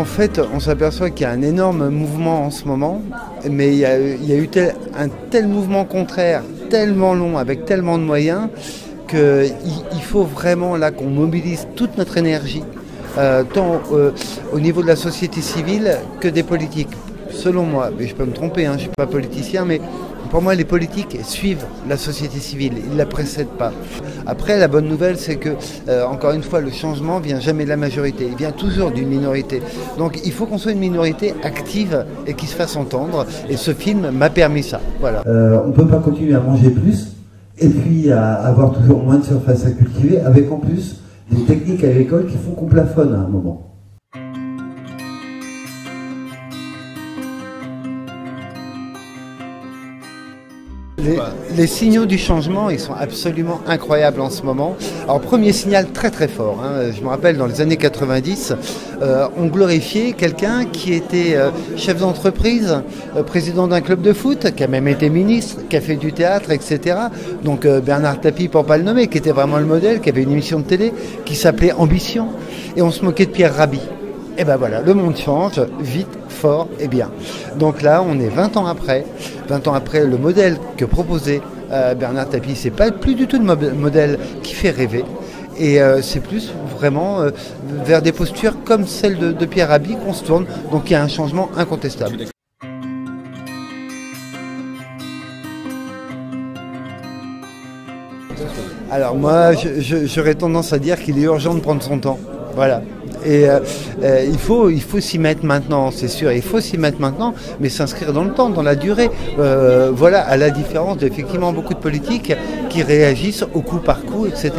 En fait, on s'aperçoit qu'il y a un énorme mouvement en ce moment, mais il y a eu un tel mouvement contraire, tellement long, avec tellement de moyens, qu'il faut vraiment là qu'on mobilise toute notre énergie, tant au niveau de la société civile que des politiques. Selon moi, mais je peux me tromper, je ne suis pas politicien, mais pour moi les politiques suivent la société civile, ils ne la précèdent pas. Après, la bonne nouvelle, c'est que, encore une fois, le changement ne vient jamais de la majorité, il vient toujours d'une minorité. Donc il faut qu'on soit une minorité active et qui se fasse entendre, et ce film m'a permis ça. Voilà. On ne peut pas continuer à manger plus, et puis à avoir toujours moins de surface à cultiver, avec en plus des techniques agricoles qui font qu'on plafonne à un moment. Les signaux du changement, ils sont absolument incroyables en ce moment. Alors, premier signal très très fort, je me rappelle dans les années 90, on glorifiait quelqu'un qui était chef d'entreprise, président d'un club de foot, qui a même été ministre, qui a fait du théâtre, etc. Donc Bernard Tapie, pour ne pas le nommer, qui était vraiment le modèle, qui avait une émission de télé qui s'appelait Ambition, et on se moquait de Pierre Rabhi. Et ben voilà, le monde change, vite, fort et bien. Donc là, on est 20 ans après, le modèle que proposait Bernard Tapie, c'est pas plus du tout le modèle qui fait rêver. Et c'est plus vraiment vers des postures comme celle de Pierre Rabhi qu'on se tourne. Donc il y a un changement incontestable. Alors moi, j'aurais tendance à dire qu'il est urgent de prendre son temps. Voilà. Et il faut s'y mettre maintenant, c'est sûr, il faut s'y mettre maintenant, mais s'inscrire dans le temps, dans la durée. Voilà, à la différence d'effectivement beaucoup de politiques qui réagissent au coup par coup, etc.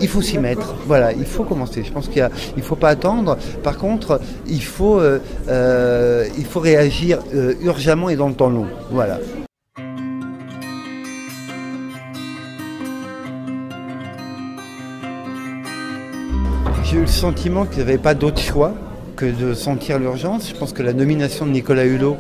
Il faut s'y mettre, voilà, il faut commencer. Je pense qu'il ne faut pas attendre. Par contre, il faut réagir urgemment et dans le temps long. Voilà. J'ai eu le sentiment qu'il n'y avait pas d'autre choix que de sentir l'urgence. Je pense que la nomination de Nicolas Hulot,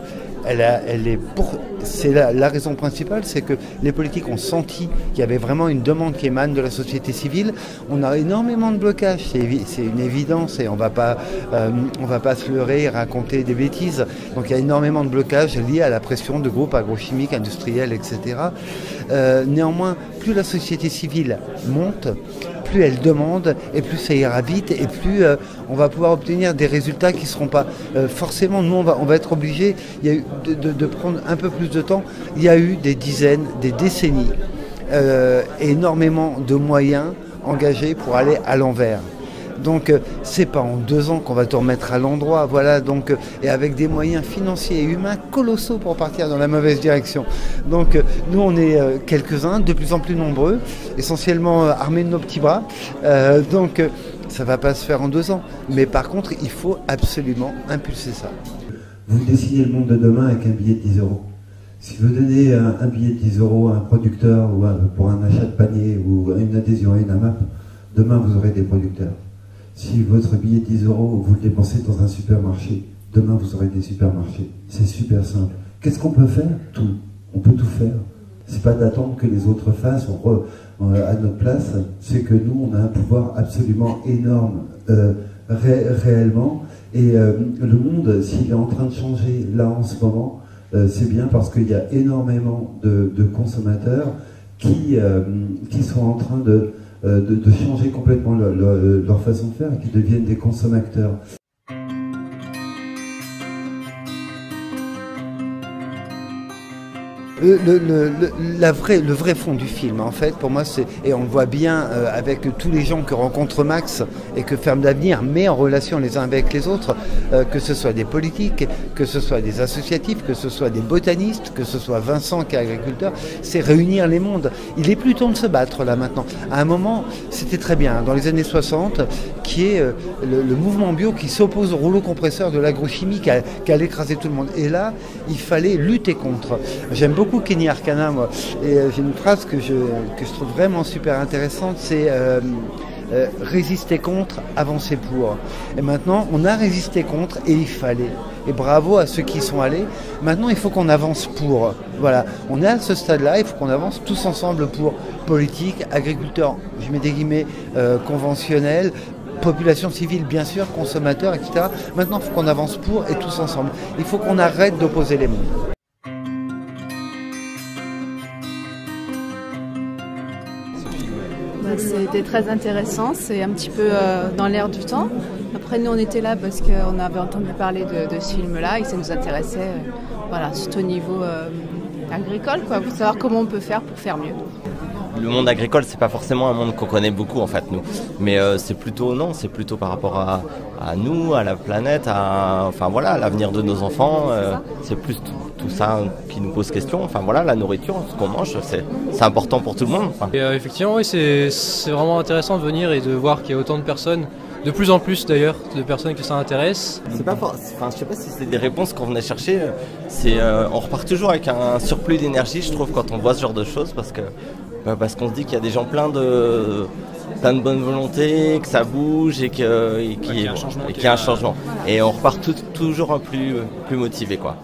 c'est la raison principale, c'est que les politiques ont senti qu'il y avait vraiment une demande qui émane de la société civile. On a énormément de blocages, c'est une évidence et on va pas se leurrer et raconter des bêtises. Donc il y a énormément de blocages liés à la pression de groupes agrochimiques, industriels, etc. Néanmoins, plus la société civile monte, plus elle demande et plus ça ira vite et plus on va pouvoir obtenir des résultats qui ne seront pas forcément, nous on va être obligés de prendre un peu plus de temps. Il y a eu des dizaines, des décennies, énormément de moyens engagés pour aller à l'envers. Donc c'est pas en 2 ans qu'on va tout remettre à l'endroit, voilà, donc, et avec des moyens financiers et humains colossaux pour partir dans la mauvaise direction. Donc nous on est quelques-uns, de plus en plus nombreux, essentiellement armés de nos petits bras, donc ça va pas se faire en 2 ans, mais par contre il faut absolument impulser ça. Vous dessinez le monde de demain avec un billet de 10 €. Si vous donnez un billet de 10 € à un producteur ou pour un achat de panier ou une adhésion à une AMAP, demain vous aurez des producteurs. Si votre billet de 10 €, vous le dépensez dans un supermarché, demain vous aurez des supermarchés. C'est super simple. Qu'est-ce qu'on peut faire? Tout. On peut tout faire. C'est pas d'attendre que les autres fassent à notre place. C'est que nous, on a un pouvoir absolument énorme, réellement. Et le monde, s'il est en train de changer là en ce moment, c'est bien parce qu'il y a énormément de consommateurs qui sont en train de changer complètement leur façon de faire, qui deviennent des consommateurs. Le vrai fond du film, en fait, pour moi, et on le voit bien avec tous les gens que rencontre Max et que Ferme d'Avenir met en relation les uns avec les autres, que ce soit des politiques, que ce soit des associatifs, que ce soit des botanistes, que ce soit Vincent qui est agriculteur, c'est réunir les mondes. Il est plus temps de se battre là maintenant. À un moment, c'était très bien, dans les années 60, qui est le mouvement bio qui s'oppose au rouleau compresseur de l'agrochimie qui allait écraser tout le monde. Et là, il fallait lutter contre. J'aime beaucoup Kenny Arcana, moi, et j'ai une phrase que je trouve vraiment super intéressante, c'est résister contre, avancer pour. Et maintenant, on a résisté contre et il fallait. Et bravo à ceux qui y sont allés. Maintenant, il faut qu'on avance pour. Voilà, on est à ce stade-là, il faut qu'on avance tous ensemble pour politique, agriculteurs, je mets des guillemets, conventionnels, population civile bien sûr, consommateurs, etc. Maintenant, il faut qu'on avance pour et tous ensemble. Il faut qu'on arrête d'opposer les mondes. C'était très intéressant, c'est un petit peu dans l'air du temps. Après, nous, on était là parce qu'on avait entendu parler de ce film-là et ça nous intéressait, voilà, surtout au niveau agricole, quoi, pour savoir comment on peut faire pour faire mieux. Le monde agricole, c'est pas forcément un monde qu'on connaît beaucoup en fait, nous. Mais c'est plutôt par rapport à nous, à la planète, enfin voilà, à l'avenir de nos enfants. C'est plus tout ça qui nous pose question. Enfin voilà, la nourriture, ce qu'on mange, c'est important pour tout le monde. Enfin. Et effectivement, oui, c'est vraiment intéressant de venir et de voir qu'il y a autant de personnes. De plus en plus d'ailleurs de personnes qui s'intéressent. C'est pas enfin, je sais pas si c'est des réponses qu'on venait chercher. On repart toujours avec un surplus d'énergie, je trouve, quand on voit ce genre de choses, parce qu'on se dit qu'il y a des gens plein de bonne volonté, que ça bouge et qu'il y a un changement. Et on repart toujours plus motivé, quoi.